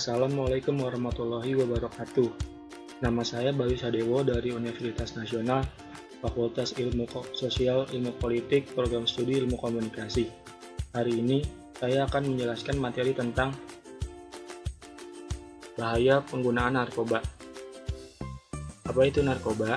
Assalamualaikum warahmatullahi wabarakatuh. Nama saya Bayu Sadewo dari Universitas Nasional, Fakultas Ilmu Sosial Ilmu Politik, Program Studi Ilmu Komunikasi. Hari ini saya akan menjelaskan materi tentang bahaya penggunaan narkoba. Apa itu narkoba?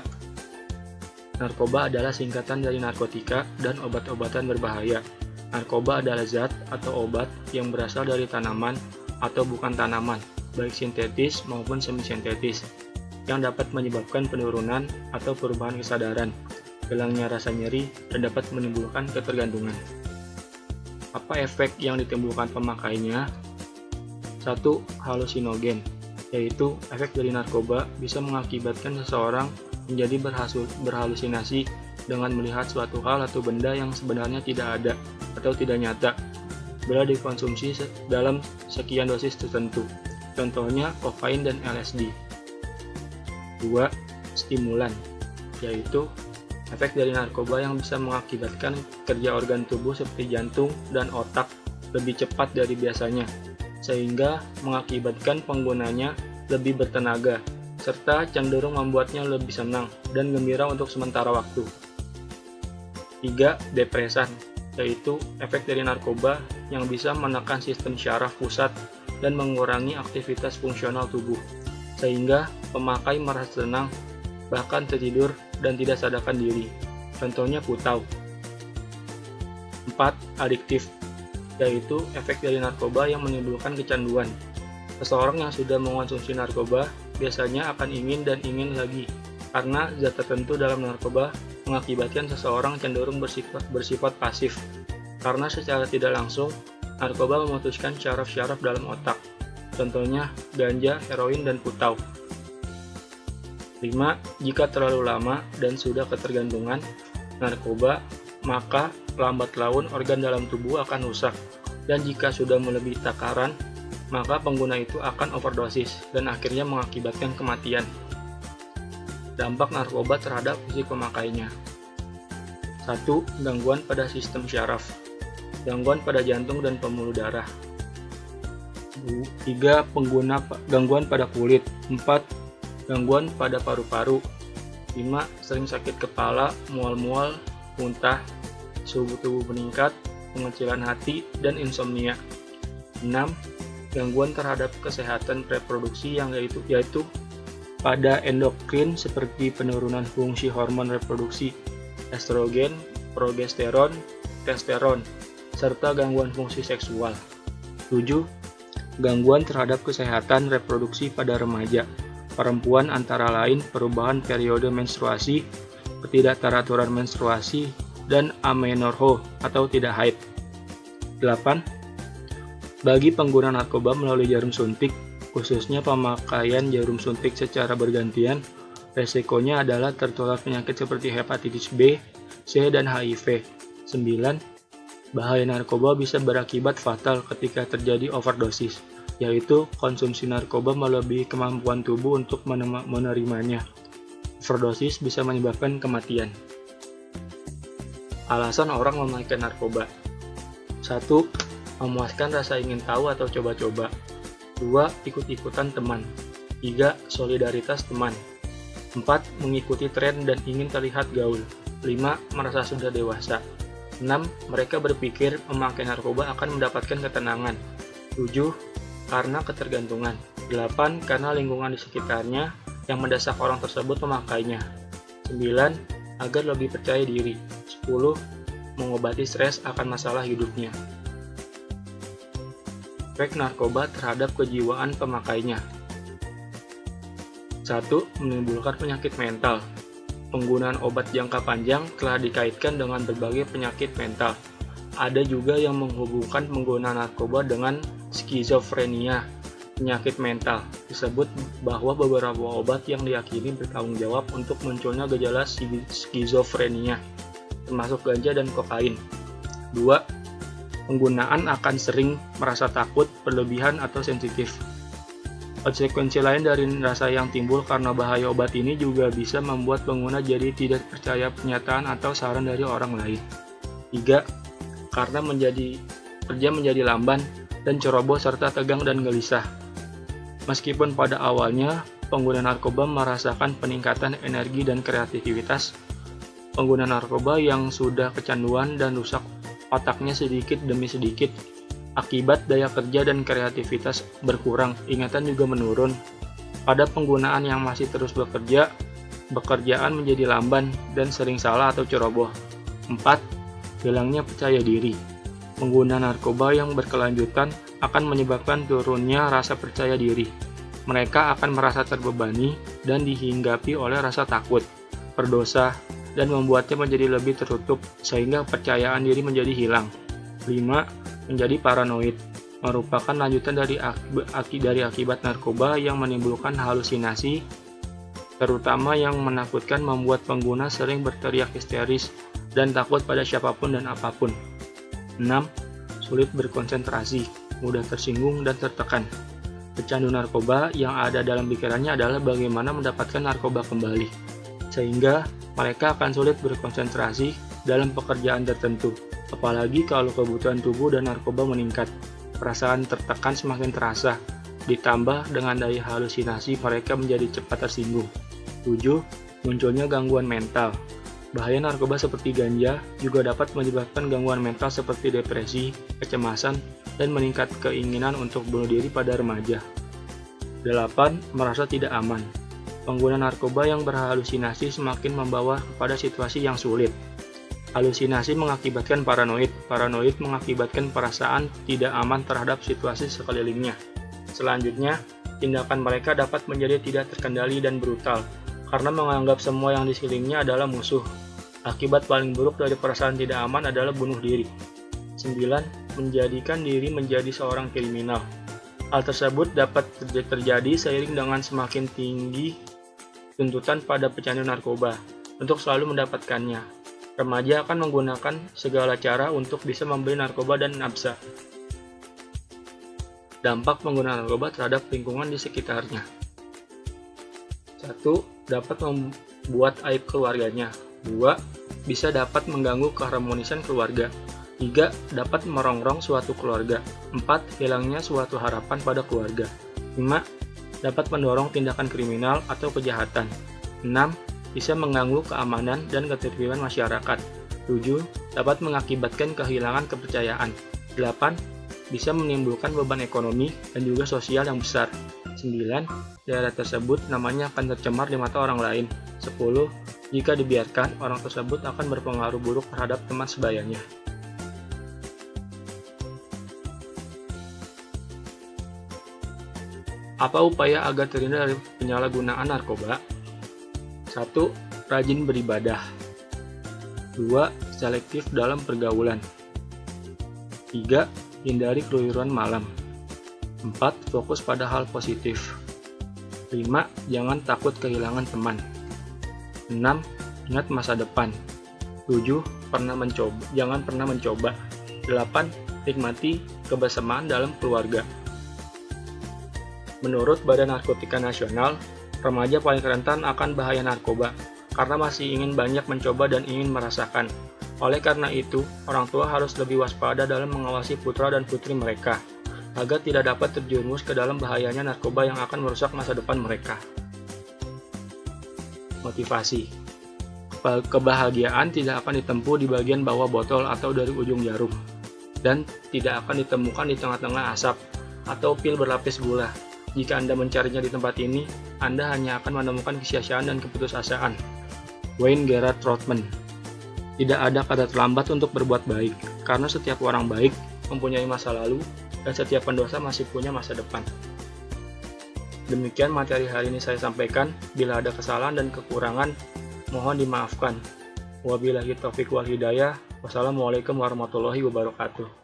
Narkoba adalah singkatan dari narkotika dan obat-obatan berbahaya. Narkoba adalah zat atau obat yang berasal dari tanaman atau bukan tanaman, baik sintetis maupun semi-sintetis, yang dapat menyebabkan penurunan atau perubahan kesadaran, hilangnya rasa nyeri, dan dapat menimbulkan ketergantungan. Apa efek yang ditimbulkan pemakainya? 1. Halusinogen, yaitu efek dari narkoba bisa mengakibatkan seseorang menjadi berhalusinasi dengan melihat suatu hal atau benda yang sebenarnya tidak ada atau tidak nyata bila dikonsumsi dalam sekian dosis tertentu, contohnya kokain dan LSD. 2. Stimulan, yaitu efek dari narkoba yang bisa mengakibatkan kerja organ tubuh seperti jantung dan otak lebih cepat dari biasanya, sehingga mengakibatkan penggunanya lebih bertenaga, serta cenderung membuatnya lebih senang dan gembira untuk sementara waktu. 3. Depresan, yaitu efek dari narkoba yang bisa menekan sistem syaraf pusat dan mengurangi aktivitas fungsional tubuh, sehingga pemakai merasa tenang, bahkan tertidur dan tidak sadarkan diri, contohnya putau. 4. Adiktif, yaitu efek dari narkoba yang menimbulkan kecanduan. Seseorang yang sudah mengonsumsi narkoba biasanya akan ingin dan ingin lagi, karena zat tertentu dalam narkoba mengakibatkan seseorang cenderung bersifat pasif, karena secara tidak langsung narkoba memutuskan syaraf-syaraf dalam otak, contohnya ganja, heroin, dan putau. 5. Jika terlalu lama dan sudah ketergantungan narkoba, maka lambat laun organ dalam tubuh akan rusak, dan jika sudah melebihi takaran, maka pengguna itu akan overdosis dan akhirnya mengakibatkan kematian. Dampak narkoba terhadap fisik pemakainya. 1. Gangguan pada sistem syaraf, gangguan pada jantung dan pembuluh darah. 3. Gangguan pada kulit. 4. Gangguan pada paru-paru. 5. Sering sakit kepala, mual-mual, muntah, suhu tubuh meningkat, pengecilan hati, dan insomnia. 6. Gangguan terhadap kesehatan reproduksi yaitu pada endokrin seperti penurunan fungsi hormon reproduksi, estrogen, progesteron, testosteron, serta gangguan fungsi seksual. 7. Gangguan terhadap kesehatan reproduksi pada remaja, perempuan antara lain perubahan periode menstruasi, ketidakteraturan menstruasi, dan amenorrhoe atau tidak haid. 8. Bagi pengguna narkoba melalui jarum suntik, khususnya pemakaian jarum suntik secara bergantian, resikonya adalah tertular penyakit seperti hepatitis B, C, dan HIV. 9. Bahaya narkoba bisa berakibat fatal ketika terjadi overdosis, yaitu konsumsi narkoba melebihi kemampuan tubuh untuk menerimanya. Overdosis bisa menyebabkan kematian. Alasan orang memakai narkoba. 1. Memuaskan rasa ingin tahu atau coba-coba. 2. Ikut-ikutan teman. 3. Solidaritas teman. 4. Mengikuti tren dan ingin terlihat gaul. 5. Merasa sudah dewasa. 6. Mereka berpikir memakai narkoba akan mendapatkan ketenangan. 7. Karena ketergantungan. 8. Karena lingkungan di sekitarnya yang mendesak orang tersebut memakainya. 9. Agar lebih percaya diri. 10. Mengobati stres akan masalah hidupnya. Efek narkoba terhadap kejiwaan pemakainya. 1. Menimbulkan penyakit mental. Penggunaan obat jangka panjang telah dikaitkan dengan berbagai penyakit mental. Ada juga yang menghubungkan penggunaan narkoba dengan skizofrenia, penyakit mental. Disebut bahwa beberapa obat yang diyakini bertanggung jawab untuk munculnya gejala skizofrenia, termasuk ganja dan kokain. 2. Penggunaan akan sering merasa takut, berlebihan, atau sensitif. Konsekuensi lain dari rasa yang timbul karena bahaya obat ini juga bisa membuat pengguna jadi tidak percaya pernyataan atau saran dari orang lain. 3. Karena kerja menjadi lamban dan ceroboh serta tegang dan gelisah. Meskipun pada awalnya pengguna narkoba merasakan peningkatan energi dan kreativitas, pengguna narkoba yang sudah kecanduan dan rusak otaknya sedikit demi sedikit akibat daya kerja dan kreativitas berkurang, ingatan juga menurun. Pada penggunaan yang masih terus bekerja, pekerjaan menjadi lamban dan sering salah atau ceroboh. 4. Hilangnya percaya diri. Pengguna narkoba yang berkelanjutan akan menyebabkan turunnya rasa percaya diri. Mereka akan merasa terbebani dan dihinggapi oleh rasa takut, berdosa, dan membuatnya menjadi lebih tertutup sehingga kepercayaan diri menjadi hilang. 5. Menjadi paranoid, merupakan lanjutan dari akibat narkoba yang menimbulkan halusinasi, terutama yang menakutkan, membuat pengguna sering berteriak histeris dan takut pada siapapun dan apapun. 6. Sulit berkonsentrasi, mudah tersinggung dan tertekan. Pecandu narkoba yang ada dalam pikirannya adalah bagaimana mendapatkan narkoba kembali, sehingga mereka akan sulit berkonsentrasi dalam pekerjaan tertentu, apalagi kalau kebutuhan tubuh dan narkoba meningkat. Perasaan tertekan semakin terasa, ditambah dengan daya halusinasi mereka menjadi cepat tersinggung. 7. Munculnya gangguan mental. Bahaya narkoba seperti ganja juga dapat menyebabkan gangguan mental seperti depresi, kecemasan, dan meningkat keinginan untuk bunuh diri pada remaja. 8. Merasa tidak aman. Pengguna narkoba yang berhalusinasi semakin membawa kepada situasi yang sulit. Halusinasi mengakibatkan paranoid. Paranoid mengakibatkan perasaan tidak aman terhadap situasi sekelilingnya. Selanjutnya, tindakan mereka dapat menjadi tidak terkendali dan brutal, karena menganggap semua yang di sekelilingnya adalah musuh. Akibat paling buruk dari perasaan tidak aman adalah bunuh diri. 9. Menjadikan diri menjadi seorang kriminal. Hal tersebut dapat terjadi seiring dengan semakin tinggi tuntutan pada pecandu narkoba untuk selalu mendapatkannya. Remaja akan menggunakan segala cara untuk bisa membeli narkoba dan nafsa. Dampak penggunaan narkoba terhadap lingkungan di sekitarnya. 1. Dapat membuat aib keluarganya. 2. Bisa dapat mengganggu keharmonisan keluarga. 3. Dapat merongrong suatu keluarga. 4. Hilangnya suatu harapan pada keluarga. 5. Dapat mendorong tindakan kriminal atau kejahatan. 6. Bisa mengganggu keamanan dan ketertiban masyarakat. 7. Dapat mengakibatkan kehilangan kepercayaan. 8. Bisa menimbulkan beban ekonomi dan juga sosial yang besar. 9. Daerah tersebut namanya akan tercemar di mata orang lain. 10. Jika dibiarkan, orang tersebut akan berpengaruh buruk terhadap teman sebayanya. Apa upaya agar terhindar dari penyalahgunaan narkoba? 1. Rajin beribadah. 2. Selektif dalam pergaulan. 3. Hindari keluyuran malam. 4. Fokus pada hal positif. 5. Jangan takut kehilangan teman. 6. Ingat masa depan. 7. Jangan pernah mencoba. 8. Nikmati kebersamaan dalam keluarga. Menurut Badan Narkotika Nasional, remaja paling rentan akan bahaya narkoba karena masih ingin banyak mencoba dan ingin merasakan. Oleh karena itu, orang tua harus lebih waspada dalam mengawasi putra dan putri mereka agar tidak dapat terjerumus ke dalam bahayanya narkoba yang akan merusak masa depan mereka. Motivasi. Kebahagiaan tidak akan ditempuh di bagian bawah botol atau dari ujung jarum, dan tidak akan ditemukan di tengah-tengah asap atau pil berlapis gula. Jika Anda mencarinya di tempat ini, Anda hanya akan menemukan kesia-siaan dan keputusasaan. Wayne Gerard Rothman. Tidak ada kata terlambat untuk berbuat baik, karena setiap orang baik mempunyai masa lalu, dan setiap pendosa masih punya masa depan. Demikian materi hari ini saya sampaikan. Bila ada kesalahan dan kekurangan, mohon dimaafkan. Wabillahi taufiq wal hidayah. Wassalamualaikum warahmatullahi wabarakatuh.